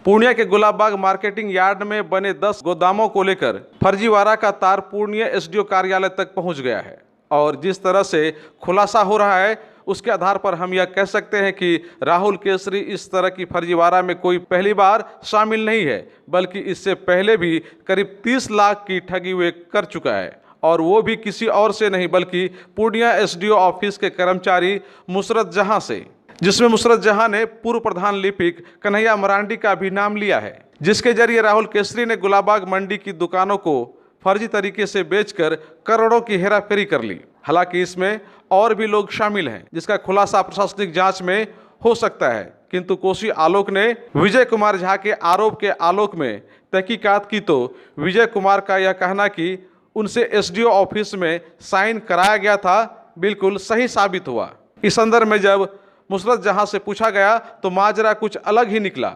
पूर्णिया के Gulabbagh marketing yard में बने 10 गोदामों को लेकर फर्जीवाड़ा का तार पूर्णिया एसडीओ कार्यालय तक पहुंच गया है और जिस तरह से खुलासा हो रहा है उसके आधार पर हम यह कह सकते हैं कि राहुल केसरी इस तरह की फर्जीवाड़ा में कोई पहली बार शामिल नहीं है, बल्कि इससे पहले भी करीब 30 लाख की ठगी वे कर चुका है और वो भी किसी और से नहीं बल्कि पूर्णिया एसडीओ ऑफिस के कर्मचारी मुसरत जहां से, जिसमें मुसरत जहां ने पूर्व प्रधान लिपिक कन्हैया मरांडी का भी नाम लिया है, जिसके जरिए राहुल केसरी ने गुलाबबाग मंडी की दुकानों को फर्जी तरीके से बेचकर करोड़ों की हेराफेरी कर ली। हालांकि इसमें और भी लोग शामिल हैं जिसका खुलासा प्रशासनिक जांच में हो सकता है, किंतु कोसी आलोक ने विजय कुमार झा के आरोप के आलोक में तहकीकात की तो विजय कुमार का यह कहना कि उनसे एसडीओ ऑफिस में साइन कराया गया था बिल्कुल सही साबित हुआ। इस संदर्भ में जब मुसरत जहां से पूछा गया तो माजरा कुछ अलग ही निकला।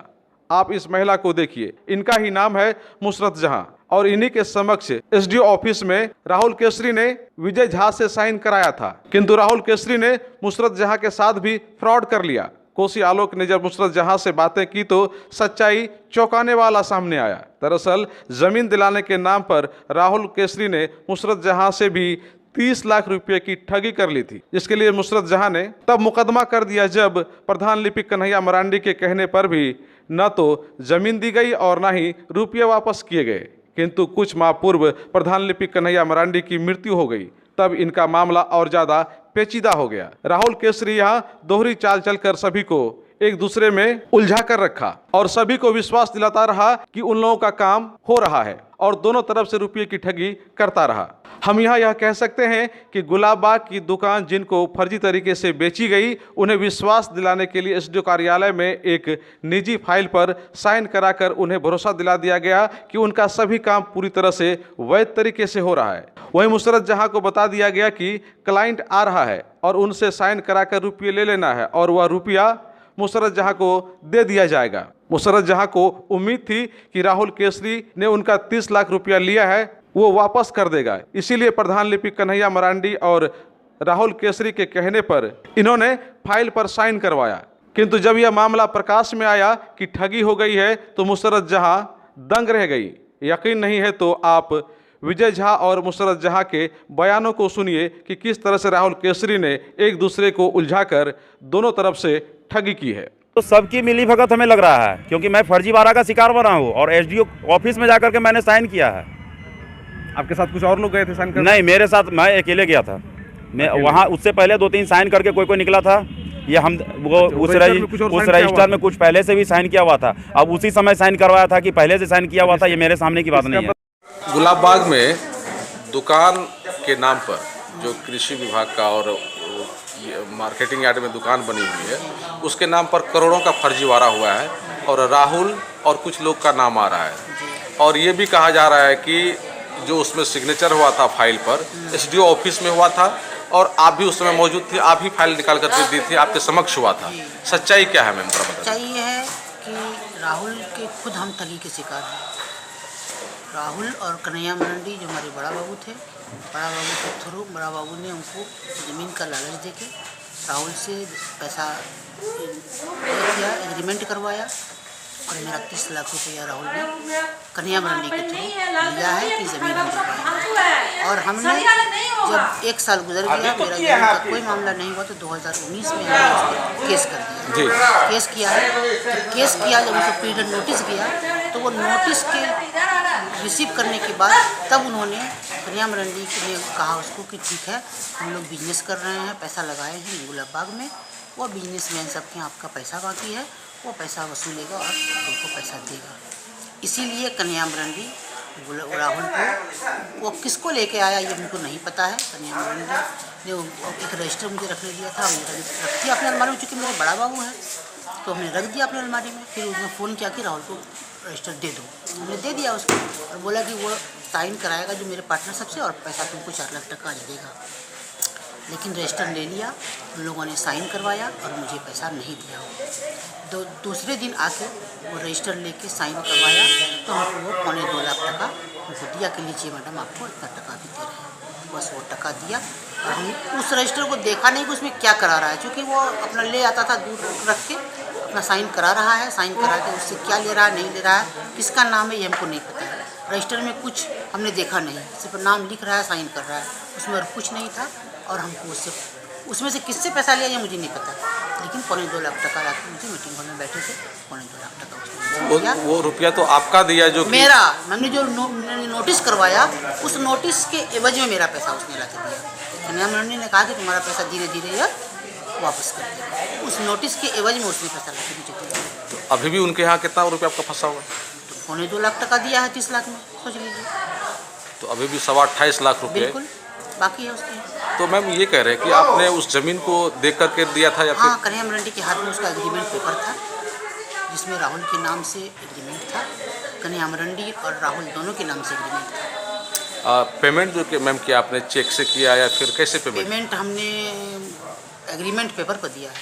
आप इस महिला को देखिए, इनका ही नाम है मुसरत जहां और इन्हीं के समक्ष एसडीओ ऑफिस में राहुल केसरी ने विजय झा से साइन कराया था, किंतु राहुल केसरी ने मुसरत जहां के साथ भी फ्रॉड कर लिया। कोसी आलोक ने जब मुसरत जहां से बातें की तो सच्चाई चौंकाने वाला सामने आया। दरअसल जमीन दिलाने के नाम पर राहुल केसरी ने मुसरत जहां से भी 30 लाख रुपए की ठगी कर ली थी, जिसके लिए मुसरत जहां ने तब मुकदमा कर दिया जब प्रधान लिपिक कन्हैया मरांडी के कहने पर भी न तो जमीन दी गई और न ही रुपये वापस किए गए। किंतु कुछ माह पूर्व प्रधान लिपिक कन्हैया मरांडी की मृत्यु हो गई, तब इनका मामला और ज्यादा पेचीदा हो गया। राहुल केसरी यहाँ दोहरी चाल चलकर सभी को एक दूसरे में उलझा कर रखा और सभी को विश्वास दिलाता रहा कि उन लोगों का काम हो रहा है और दोनों तरफ से रुपये की ठगी करता रहा। हम यहाँ यह कह सकते हैं कि गुलाबबाग की दुकान जिनको फर्जी तरीके से बेची गई, उन्हें विश्वास दिलाने के लिए एसडीओ कार्यालय में एक निजी फाइल पर साइन कराकर उन्हें भरोसा दिला दिया गया कि उनका सभी काम पूरी तरह से वैध तरीके से हो रहा है। वहीं मुसरत जहां को बता दिया गया कि क्लाइंट आ रहा है और उनसे साइन कराकर रुपये ले लेना है और वह रुपया मुसरत जहां को दे दिया जाएगा। मुसरत जहां को उम्मीद थी कि राहुल केसरी ने उनका 30 लाख रुपया लिया है वो वापस कर देगा, इसीलिए प्रधान लिपिक कन्हैया मरांडी और राहुल केसरी के कहने पर इन्होंने फाइल पर साइन करवाया। किंतु जब यह मामला प्रकाश में आया कि ठगी हो गई है तो मुसरत जहां दंग रह गई। यकीन नहीं है तो आप विजय झा और मुसरत जहां के बयानों को सुनिए कि किस तरह से राहुल केसरी ने एक दूसरे को उलझाकर दोनों तरफ से ठगी की है। तो सबकी मिली भगत हमें लग रहा है, क्योंकि मैं फर्जीवाड़ा का शिकार बना हूँ और एसडीओ ऑफिस में जाकर के मैंने साइन किया है। आपके साथ कुछ और लोग गए थे साइन करने? नहीं, मेरे साथ मैं अकेले गया था। मैं वहाँ उससे पहले 2-3 साइन करके कोई निकला था। ये हम वो उस रजिस्टर में कुछ पहले से भी साइन किया हुआ था। अब उसी समय साइन करवाया था कि पहले से साइन किया हुआ था, ये मेरे सामने की बात नहीं है। गुलाबबाग में दुकान के नाम पर जो कृषि विभाग का और मार्केटिंग यार्ड में दुकान बनी हुई है उसके नाम पर करोड़ों का फर्जीवाड़ा हुआ है और राहुल और कुछ लोग का नाम आ रहा है और ये भी कहा जा रहा है कि जो उसमें सिग्नेचर हुआ था फाइल पर एसडीओ ऑफिस में हुआ था और आप भी उस समय मौजूद थी, आप ही फाइल निकाल कर दी थी, आपके समक्ष हुआ था। सच्चाई क्या है मैम? सच्चाई ये है कि राहुल के खुद हम ठगी के शिकार हैं। राहुल और कन्हैया मरांडी जो हमारे बड़ा बाबू थे, बड़ा बाबू के थ्रू बड़ा बाबू ने उनको ज़मीन का लालच देके राहुल से पैसा किया, एग्रीमेंट करवाया और मेरा 30 लाख रुपया राहुल ने कन्हैया मरांडी के थ्रू लिया है कि ज़मीन हम दे पाएंगे। और हमने जब 1 साल गुजर गया, मेरा ज़मीन का कोई मामला नहीं हुआ तो 2019 में हमने उस पर केस कर दिया। केस किया है, जब केस किया, जब उसको पीरियड नोटिस किया तो वो नोटिस के रिसीव करने के बाद तब उन्होंने कन्हैया मरांडी ने कहा उसको कि ठीक है, हम लोग बिजनेस कर रहे हैं, पैसा लगाए हैं गुलाबबाग में, वो बिजनेसमैन सबके आपका पैसा बाकी है, वो पैसा वसूलेगा और उनको पैसा देगा। इसीलिए कन्हैया मरांडी राहुल को वो किसको लेके आया ये उनको नहीं पता है। कन्हैया मरांडी ने एक रजिस्टर मुझे रखने दिया था, हमने रख दिया अपने अलमारी में, चूँकि मेरे बड़ा बाबू है तो हमने रख दिया अपने अलमारी में। फिर उसने फ़ोन किया कि राहुल को रजिस्टर दे दो, हमने दे दिया उसको और बोला कि वो साइन कराएगा जो मेरे पार्टनर सबसे और पैसा तुमको 4 लाख टका देगा। लेकिन रजिस्टर ले लिया, उन लोगों ने साइन करवाया और मुझे पैसा नहीं दिया। दूसरे दिन आके वो रजिस्टर लेके साइन करवाया तो हमको वो 2.25 लाख टका उनको दिया कि लीजिए मैडम आपको इतना टका भी दे रहे हैं। बस वो टका दिया और उस रजिस्टर को देखा नहीं कि उसमें क्या करा रहा है, क्योंकि वो अपना ले आता था दूर रख के अपना साइन करा रहा है, साइन करा के उससे क्या ले रहा है नहीं ले रहा है, किसका नाम है ये हमको नहीं पता है। रजिस्टर में कुछ हमने देखा नहीं, सिर्फ नाम लिख रहा है, साइन कर रहा है, उसमें और कुछ नहीं था। और हमको उसमें से किससे पैसा लिया ये मुझे नहीं पता, लेकिन 2.25 लाख टका रात को मुझे मीटिंग हॉल में बैठे थे, 2.25 लाख टका उसने दिया। वो रुपया तो आपका दिया जो मेरा, मैंने जो नोटिस करवाया उस नोटिस के एवज में मेरा पैसा उसने ला के दिया। कन्या मंडी ने कहा कि तुम्हारा पैसा धीरे धीरे यह वापस कर देगा, उस नोटिस के एवज में उसने पैसा ला के मुझे दिया। तो अभी भी उनके यहाँ कितना रुपया आपका फंसा हुआ? 2.25 लाख टका दिया है 30 लाख में, सोच लीजिए। तो अभी भी 28.25 लाख रुपये बिल्कुल बाकी है उसके। तो मैम ये कह रहे हैं कि आपने उस जमीन को देख करके दिया था या फिर? हाँ, कन्हैया मरंडी के हाथ में उसका एग्रीमेंट पेपर था, जिसमें राहुल के नाम से एग्रीमेंट था, कन्हैया मरंडी और राहुल दोनों के नाम से एग्रीमेंट था। पेमेंट जो कि मैम किया आपने चेक से किया या फिर कैसे पेमेंट हमने एग्रीमेंट पेपर पर दिया है,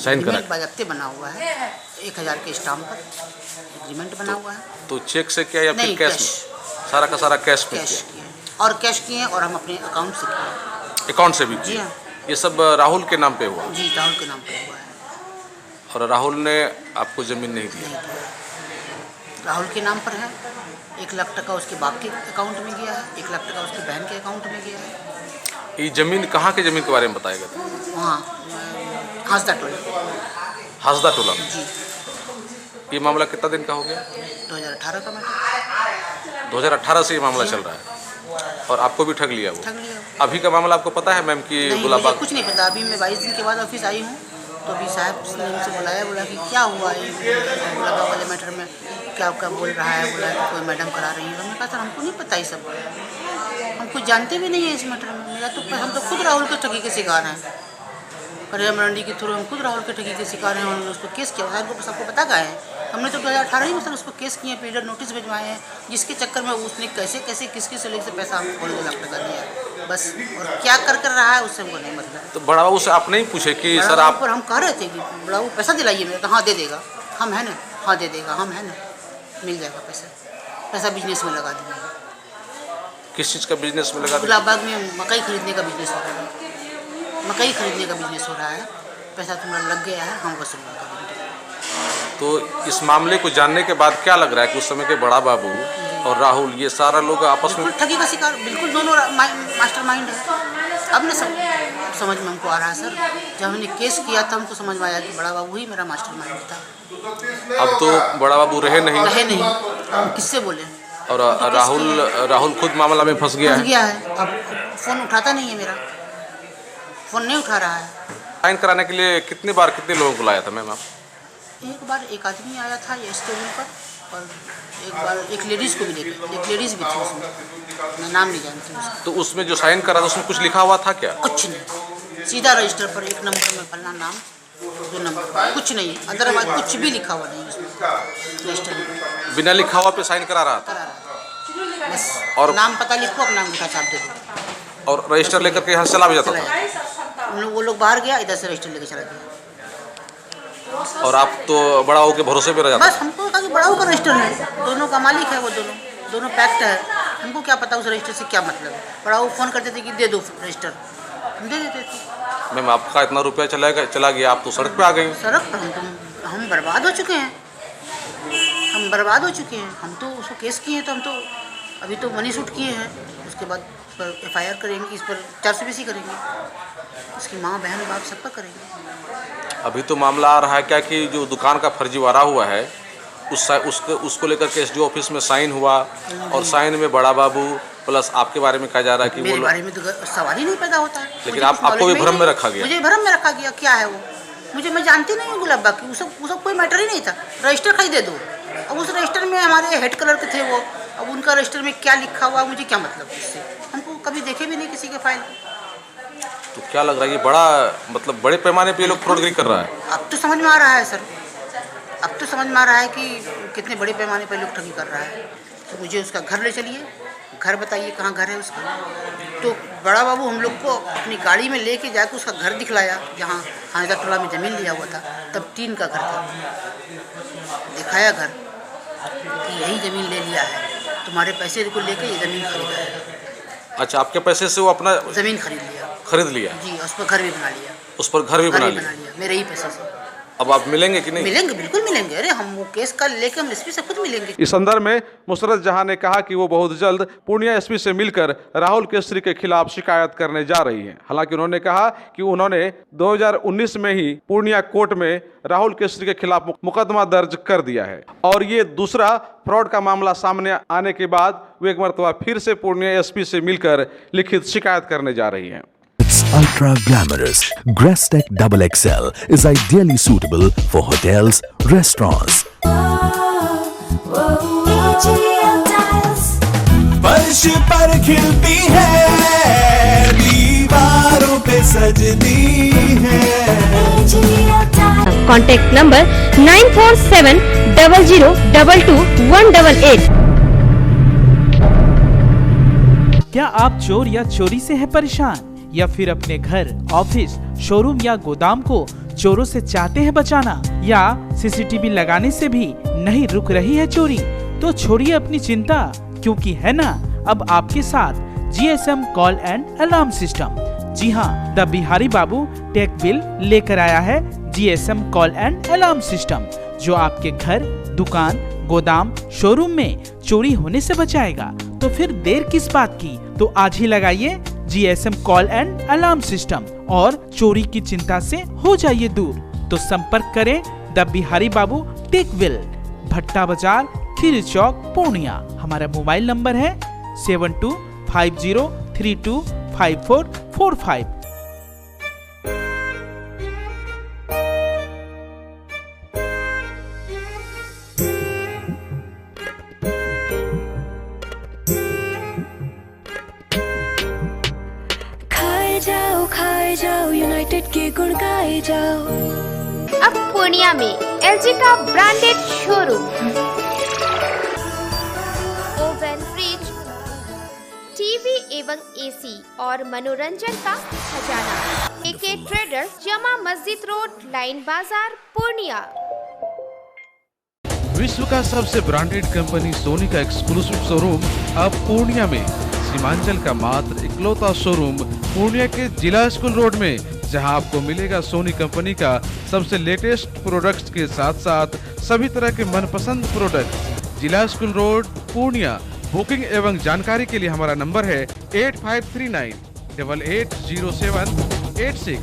साइन करा? एग्रीमेंट बाज़ाब्ते बना हुआ है, 1000 के स्टाम्प पर एग्रीमेंट बना हुआ है। तो चेक से किया या फिर नहीं, कैश कैश। में? सारा का सारा कैश में कैश किया? किए और कैश किए और हम अपने अकाउंट से किए। अकाउंट से भी जी किया? हाँ। ये सब राहुल के नाम पे हुआ जी, राहुल के नाम पे हुआ है। और राहुल ने आपको ज़मीन नहीं दी? नहीं दिया। राहुल के नाम पर है, 1 लाख टका उसके बाप के अकाउंट में गया है, 1 लाख टका उसकी बहन के अकाउंट में गया है। ये ज़मीन कहाँ की ज़मीन के बारे में बताएगा? वहाँ हंसदा टोला। हंसदा टोला में। जी, ये मामला कितना दिन का हो गया? 2018 का मैटर। 2018 से ये मामला चल रहा है और आपको भी ठग लिया वो? ठग लिया। अभी का मामला आपको पता है मैम कि नहीं, गुलाबबाग? मुझे कुछ नहीं पता। अभी मैं 22 दिन के बाद ऑफिस आई हूँ, तो अभी साहब ने मुझसे बुलाया, बोला कि क्या हुआ ये गुलाबबाग वाले मैटर में, क्या क्या बोल रहा है, बोला कि कोई मैडम करा रही है। हमने कहा सर हमको नहीं पता ये सब, हम कुछ जानते भी नहीं है इस मैटर में। मेरा तो हम तो खुद राहुल के ठगी के शिकार हैं, कन्हैया मरंडी के थ्रू हम खुद राहुल के ठगी के शिकार हैं। उन्होंने उसको केस किया, सर को सबको पता का है। हमने तो 2018 में सर उसको केस किए, पीरियड नोटिस भिजवाए हैं, जिसके चक्कर में उसने कैसे कैसे किसके से लेकर पैसा हमको 2.25 लाख टका दिया बस। और क्या कर रहा है उससे हमको नहीं मतलब। तो बड़ा बाबू से आप नहीं पूछे कि बड़ा सर बाबू आप? पर हम कह रहे थे कि बड़ा बाबू पैसा दिलाइए मेरे, तो हाँ दे देगा, हम है ना, हाँ दे देगा, हम है ना, मिल जाएगा पैसा बिजनेस में लगा देंगे। किस चीज़ का बिजनेस में लगा? गुलाबबाग में मकई खरीदने का बिजनेस हो रहा है, मकई खरीदने का बिजनेस हो रहा है, पैसा तुम्हारा लग गया है, हम वसूल करेंगे। तो इस मामले को जानने के बाद क्या लग रहा है कि उस समय के बड़ा बाबू और राहुल ये सारा लोग आपस में बिल्कुल ठगी का शिकार, बिल्कुल दोनों मास्टर माइंड है। अब ने समझ में हमको आ रहा है सर, जब हमने केस किया था हमको समझ में आया कि बड़ा बाबू ही मेरा मास्टर माइंड था। अब तो बड़ा बाबू रहे नहीं हम किससे बोले। और राहुल खुद मामला में फंस गया है। अब फ़ोन उठाता नहीं है मेरा, फ़ोन नहीं उठा रहा है। साइन कराने के लिए कितने लोगों को लाया था मैम आप? एक बार एक आदमी आया था ये टेबल पर, और एक बार एक लेडीज़ को भी लेकर, एक लेडीज़ भी थी उसमें, मैं नाम नहीं जानती उसका। तो उसमें जो साइन करा था उसमें कुछ लिखा हुआ था क्या? कुछ नहीं, सीधा रजिस्टर पर 1 नंबर में फलना नाम, 2 नंबर, कुछ नहीं, अदरवाइज कुछ भी लिखा हुआ नहीं उसमें रजिस्टर में। बिना लिखा हुआ पे साइन करा रहा था? करा रहा है बस। और नाम पता लिखो, अपना अंगूठा छाप दे दो और रजिस्टर लेकर के यहाँ से चला भी जाता चला था? जाए। वो लोग बाहर गया, इधर से रजिस्टर लेकर चला गया। और आप तो बड़ा हो के भरोसे पे रह जाते? बस हमको कहा कि बड़ा का रजिस्टर है, दोनों का मालिक है, वो दोनों पैक्ट है, हमको क्या पता उस रजिस्टर से क्या मतलब है। बड़ा वो फ़ोन करते थे कि दे दो रजिस्टर, हम दे देते थे। मैम आपका इतना रुपया चला गया, आप तो सड़क पे आ गए? सड़क पर हम बर्बाद हो चुके हैं, हम बर्बाद हो चुके हैं। हम तो उसको केस किए हैं, तो हम तो अभी तो मनी शूट किए हैं, उसके बाद पर FIR करेंगे, इस पर 420 करेंगे, उसकी माँ बहन बाप सब पर करेंगे। अभी तो मामला आ रहा है क्या कि जो दुकान का फर्जीवाड़ा हुआ है उसको लेकर के SDO ऑफिस में साइन हुआ और साइन में बड़ा बाबू प्लस आपके बारे में कहा जा रहा है कि मेरे वो बारे में तो सवाल ही नहीं पैदा होता है। लेकिन आपको भी भ्रम में रखा गया? मुझे भ्रम में रखा गया, क्या है वो मैं जानती नहीं हूँ गुलाबबाग की, वो सब कोई मैटर ही नहीं था। रजिस्टर खाली दे दो, अब उस रजिस्टर में हमारे हेड कलर के थे वो, अब उनका रजिस्टर में क्या लिखा हुआ मुझे क्या मतलब उससे, हमको कभी देखे भी नहीं किसी के फाइल। तो क्या लग रहा है ये बड़ा मतलब बड़े पैमाने पे ये लोग फ्रॉडगिरी कर रहा है? अब तो समझ में आ रहा है सर, अब तो समझ में आ रहा है कि कितने बड़े पैमाने पर लोग ठगी कर रहा है। तो मुझे उसका घर ले चलिए, घर बताइए कहाँ घर है उसका। तो बड़ा बाबू हम लोग को अपनी गाड़ी में लेके जाकर उसका घर दिखलाया, जहाँ हंसदा टोला में ज़मीन लिया हुआ था, तब टीन का घर था। दिखाया घर कि यही ज़मीन ले लिया है, तुम्हारे पैसे को लेके ये ज़मीन खरीदा है। अच्छा, आपके पैसे से वो अपना ज़मीन खरीद लिया जी, उस पर घर भी बना लिया, उस पर घर भी बना लिया मेरे ही पैसे से। अब आप मिलेंगे कि नहीं? मिलेंगे, बिल्कुल मिलेंगे। अरे हम वो केस का लेके हम एसपी से खुद मिलेंगे। इस संदर्भ में मुसरत जहां ने कहा कि वो बहुत जल्द पूर्णिया एसपी से मिलकर राहुल केसरी के खिलाफ शिकायत करने जा रही हैं। हालांकि उन्होंने कहा कि उन्होंने 2019 में ही पूर्णिया कोर्ट में राहुल केसरी के खिलाफ मुकदमा दर्ज कर दिया है और ये दूसरा फ्रॉड का मामला सामने आने के बाद वो एक मरतबा फिर से पूर्णिया एसपी से मिलकर लिखित शिकायत करने जा रही हैं। It's ultra glamorous. Grastech Double XL is ideally suitable for hotels, restaurants. फर्श पर खिलती है, दीवारों पे सजती है। Contact number 9470022188। क्या आप चोर या चोरी से हैं परेशान या फिर अपने घर, ऑफिस, शोरूम या गोदाम को चोरों से चाहते हैं बचाना या सीसीटीवी लगाने से भी नहीं रुक रही है चोरी? तो छोड़िए अपनी चिंता, क्योंकि है ना अब आपके साथ GSM call and alarm system. जी हाँ, the Bihari Babu tech bill लेकर आया है GSM call and alarm system, जो आपके घर, दुकान, गोदाम, शोरूम में चोरी होने से बचाएगा। तो फिर देर किस बात की, तो आज ही लगाइए GSM call and alarm system और चोरी की चिंता से हो जाइए दूर। तो संपर्क करें the Bihari Babu tech bill, Bhatta Bazar, Kheri चौक, पूर्णिया। हमारा मोबाइल नंबर है 7250325445। खाए जाओ यूनाइटेड के गुण गाए जाओ। अब पूर्णिया में LG का branded showroom, oven, fridge, TV एवं AC और मनोरंजन का खजाना। AK ट्रेडर्स, जमा मस्जिद रोड, लाइन बाजार, पूर्णिया। विश्व का सबसे ब्रांडेड कंपनी सोनी का एक्सक्लूसिव शोरूम अब पूर्णिया में। सीमांचल का मात्र इकलौता शोरूम पूर्णिया के जिला स्कूल रोड में, जहां आपको मिलेगा सोनी कंपनी का सबसे लेटेस्ट प्रोडक्ट्स के साथ साथ सभी तरह के मनपसंद प्रोडक्ट्स। जिला स्कूल रोड, पूर्णिया। बुकिंग एवं जानकारी के लिए हमारा नंबर है 8539880786।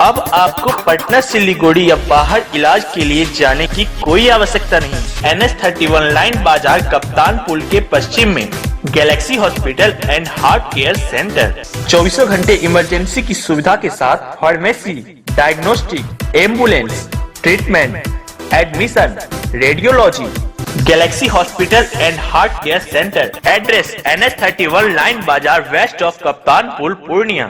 अब आपको पटना, सिलीगुड़ी या बाहर इलाज के लिए जाने की कोई आवश्यकता नहीं। NS31 लाइन बाजार, कप्तान पुल के पश्चिम में Galaxy hospital and heart care centre. 24 घंटे इमरजेंसी की सुविधा के साथ pharmacy, diagnostic, ambulance, treatment, admission, radiology. Galaxy hospital and heart care centre. Address NS31 line बाजार, वेस्ट ऑफ कप्तान पुल, पूर्णिया।